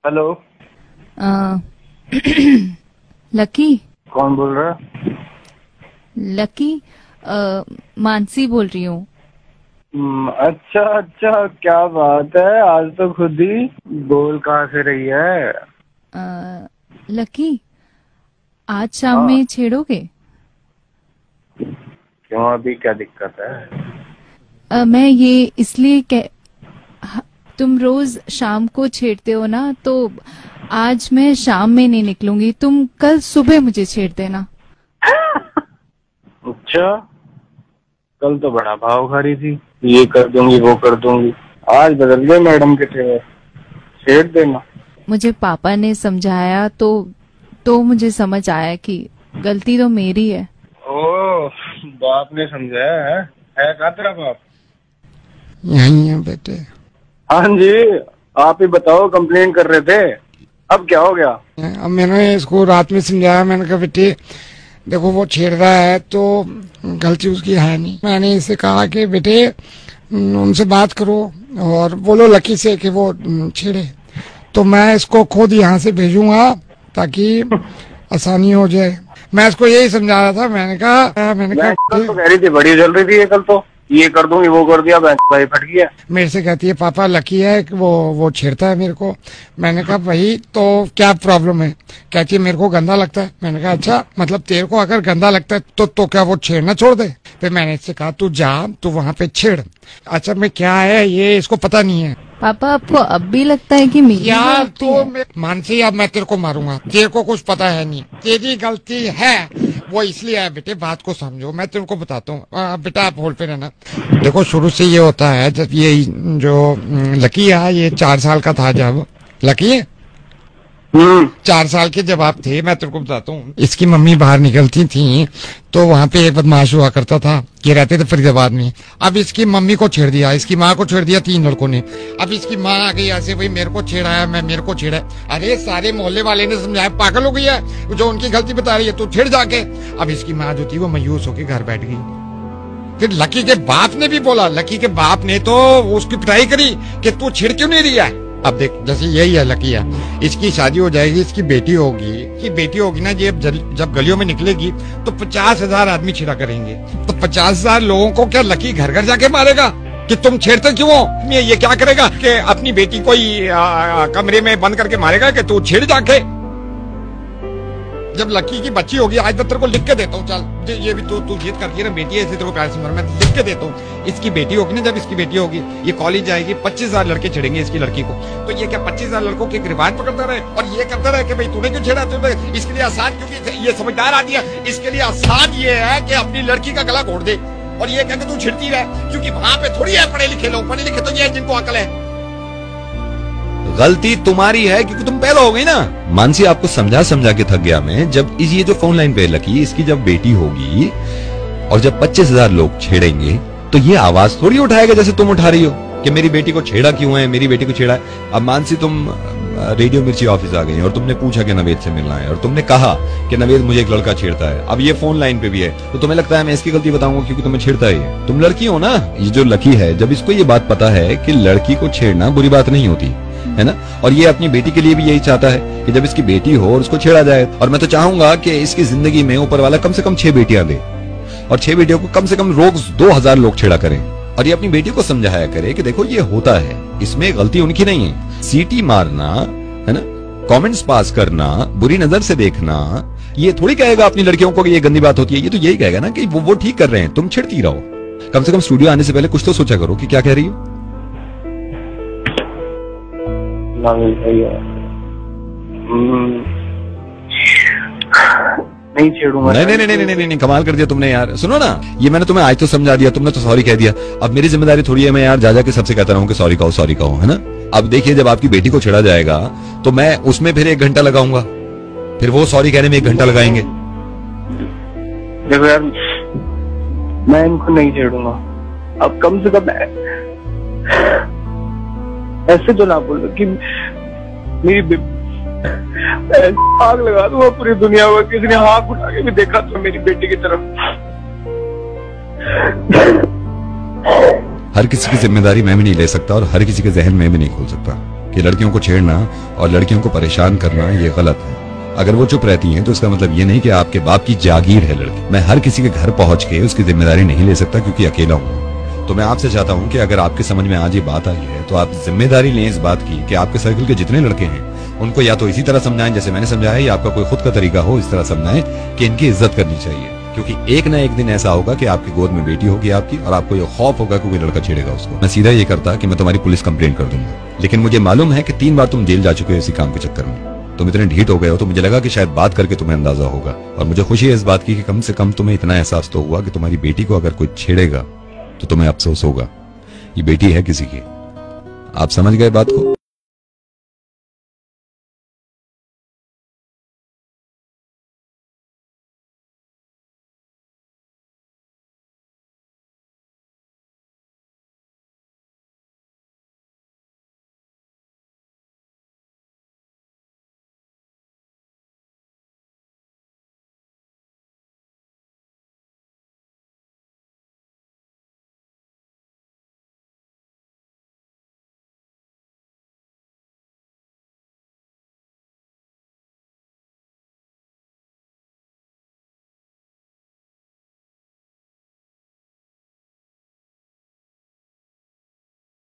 Hello. अ, lucky. कौन बोल रहा है? लकी, मानसी बोल रही हूँ। अच्छा अच्छा, क्या बात है, आज तो खुद ही बोल कहाँ से रही है? लकी, आज शाम हाँ, में छेड़ोगे? क्यों, अभी क्या दिक्कत है? मैं ये इसलिए तुम रोज शाम को छेड़ते हो ना, तो आज मैं शाम में नहीं निकलूंगी। तुम कल सुबह मुझे छेड़ देना। अच्छा, कल तो बड़ा भाव खा रही थी, ये कर दूंगी वो कर दूंगी, आज बदल गए मैडम के तेवर, छेड़ देना। मुझे पापा ने समझाया तो मुझे समझ आया कि गलती तो मेरी है। ओ, बाप ने समझाया है कहाँ तेरा बाप? यही है बेटे। हाँ जी, आप ही बताओ, कंप्लेन कर रहे थे, अब क्या हो गया? अब मैंने इसको रात में समझाया, मैंने कहा बेटे देखो वो छेड़ रहा है तो गलती उसकी है नहीं। मैंने इसे कहा कि बेटे उनसे बात करो और बोलो लकी से कि वो छेड़े, तो मैं इसको खुद यहाँ से भेजूंगा ताकि आसानी हो जाए। मैं इसको यही समझा रहा था। मैंने कहा कल तो कह रही थी, बड़ी जल रही थी ये, कल तो ये कर दूंगी वो कर दिया, बैंक भाई फट गया। मेरे से कहती है पापा लकी है कि वो छेड़ता है मेरे को। मैंने कहा भाई तो क्या प्रॉब्लम है? कहती है मेरे को गंदा लगता है। मैंने कहा अच्छा, मतलब तेरे को अगर गंदा लगता है तो क्या वो छेड़ना छोड़ दे? फिर मैंने इससे कहा तू जा, तू वहाँ पे छेड़। अच्छा मैं क्या है ये इसको पता नहीं है। पापा, आपको अब भी लगता है कि मेरी यार गलती है? तो मानसी, अब मैं तेरे को मारूंगा, तेरे को कुछ पता है नहीं, तेरी गलती है वो इसलिए है। बेटे बात को समझो, मैं तेरे को बताता हूँ। बेटा आप होल्ड पे रहना। देखो शुरू से ये होता है, जब ये जो लकी है ये 4 साल का था, जब लकी 4 साल के जब आप थे, मैं तेरे को बताता हूँ, इसकी मम्मी बाहर निकलती थी तो वहाँ पे एक बदमाश हुआ करता था, ये रहते थे फरीदाबाद में। अब इसकी मम्मी को छेड़ दिया, इसकी माँ को छेड़ दिया, 3 लड़कों ने। अब इसकी माँ आ गई ऐसे, भाई मेरे को छेड़ा है, मेरे को छेड़ा है। अरे सारे मोहल्ले वाले ने समझाया, पागल हो गई है जो उनकी गलती बता रही है, तू छेड़ जाके। अब इसकी माँ जो थी वो मायूस होकर घर बैठ गई। फिर लकी के बाप ने भी बोला, लकी के बाप ने तो उसकी पिटाई करी कि तू छेड़ क्यों नहीं रही है। अब देख जैसे यही है लकी है, इसकी शादी हो जाएगी, इसकी बेटी होगी ना, ये जब गलियों में निकलेगी तो 50,000 आदमी छेड़ा करेंगे। तो 50,000 लोगों को क्या लकी घर घर जाके मारेगा कि तुम छेड़ते क्यों हो? ये क्या करेगा कि अपनी बेटी को ही कमरे में बंद करके मारेगा कि तू छेड़ जाके। जब लकी की बच्ची होगी, आज तक तेरे को लिख के देता हूँ, चल ये भी तू जिद करती है ना, बेटी है इसे तेरे को प्यार से मैं लिख के देता हूँ। इसकी बेटी होगी ना, जब इसकी बेटी होगी, ये कॉलेज जाएगी, 25,000 लड़के छेड़ेंगे इसकी लड़की को। तो ये क्या 25,000 लड़कों के एक रिवाज पकड़ता रहे और ये करता रहे कि भाई तूने क्यों छेड़ा? इसके लिए आसान, क्योंकि ये समझदार आदमी है, इसके लिए आसान ये है कि अपनी लड़की का गला घोट दे और ये कहते तू छिड़ती रहे, क्योंकि वहां पे थोड़ी है पढ़े लिखे लोग, पढ़े लिखे तो ये जिनको अकल है। गलती तुम्हारी है क्योंकि तुम पैदा हो गई ना। मानसी आपको समझा समझा के थक गया मैं। जब ये जो फोन लाइन पे लकी, इसकी जब बेटी होगी और जब 25,000 लोग छेड़ेंगे तो ये आवाज थोड़ी उठाएगा जैसे तुम उठा रही हो कि मेरी बेटी को छेड़ा क्यों है, मेरी बेटी को छेड़ा है। अब मानसी तुम रेडियो मिर्ची ऑफिस आ गई और तुमने पूछा कि नवेद से मिलना है और तुमने कहा कि नवेद मुझे एक लड़का छेड़ता है। अब ये फोन लाइन पे भी है तो तुम्हें लगता है मैं इसकी गलती बताऊंगा क्योंकि तुम्हें छेड़ता है। तुम लड़की हो ना। ये जो लकी है, जब इसको ये बात पता है कि लड़की को छेड़ना बुरी बात नहीं होती है ना, और ये अपनी बेटी के लिए भी यही चाहता है कि जब इसकी बेटी हो और उसको छेड़ा जाए। और मैं तो चाहूंगा कि इसकी जिंदगी में ऊपर वाला कम से कम 6 बेटियां दे और 6 बेटियों को कम से कम रोज 2,000 लोग छेड़ा करें और ये अपनी बेटी को समझाया करे कि देखो ये होता है, इसमें गलती उनकी नहीं है। सीटी मारना है ना, कमेंट्स पास करना, बुरी नजर से देखना, ये थोड़ी कहेगा अपनी लड़कियों को कि ये गंदी बात होती है। ये तो यही कहेगा ना कि वो ठीक कर रहे हैं, तुम छिड़ती रहो। कम से कम स्टूडियो आने से पहले कुछ तो सोचा करो कि क्या कह रही हो। नहीं छेड़ूंगा। नहीं, कमाल कर दिया तुमने यार। सुनो ना, ये मैंने तुम्हें आज तो समझा दिया, तुमने तो सॉरी कह दिया। अब मेरी जिम्मेदारी थोड़ी है मैं यार जा के सबसे कहता रहूं कि सॉरी कहो, है ना। अब देखिए जब आपकी बेटी को छेड़ा जाएगा तो मैं उसमें फिर 1 घंटा लगाऊंगा, फिर वो सॉरी कहने में 1 घंटा लगाएंगे। देखो यार, मैं इनको नहीं छेड़ूंगा। अब कम से कम ऐसे तो ना बोलो कि मेरी आग लगा दूंगा पूरी दुनिया में, किसी ने हाथ उठा के भी देखा तो मेरी बेटी की तरफ। हर किसी की जिम्मेदारी मैं भी नहीं ले सकता और हर किसी के जहन में भी नहीं खोल सकता कि लड़कियों को छेड़ना और लड़कियों को परेशान करना ये गलत है। अगर वो चुप रहती हैं तो इसका मतलब ये नहीं कि आपके बाप की जागीर है लड़की। मैं हर किसी के घर पहुंच के उसकी जिम्मेदारी नहीं ले सकता क्योंकि अकेला हूँ। तो मैं आपसे चाहता हूँ कि अगर आपके समझ में आज ये बात आई है तो आप जिम्मेदारी लें इस बात की कि आपके सर्कल के जितने लड़के हैं उनको या तो इसी तरह समझाएं जैसे मैंने समझाया, या आपका कोई खुद का तरीका हो इस तरह समझाएं कि इनकी इज्जत करनी चाहिए। क्योंकि एक ना एक दिन ऐसा होगा कि आपकी गोद में बेटी होगी आपकी, और आपको ये खौफ होगा कि कोई लड़का छेड़ेगा उसको। मैं सीधा ये करता कि मैं तुम्हारी पुलिस कंप्लेंट कर दूंगा, लेकिन मुझे मालूम है कि 3 बार तुम जेल जा चुके हो इसी काम के चक्कर में। तुम इतने ढीठ हो गए हो तो मुझे लगा कि शायद बात करके तुम्हें अंदाजा होगा, और मुझे खुशी है इस बात की कि कम से कम तुम्हें इतना एहसास तो हुआ कि तुम्हारी बेटी को अगर कोई छेड़ेगा तो तुम्हें अफसोस होगा। ये बेटी है किसी की। आप समझ गए बात को?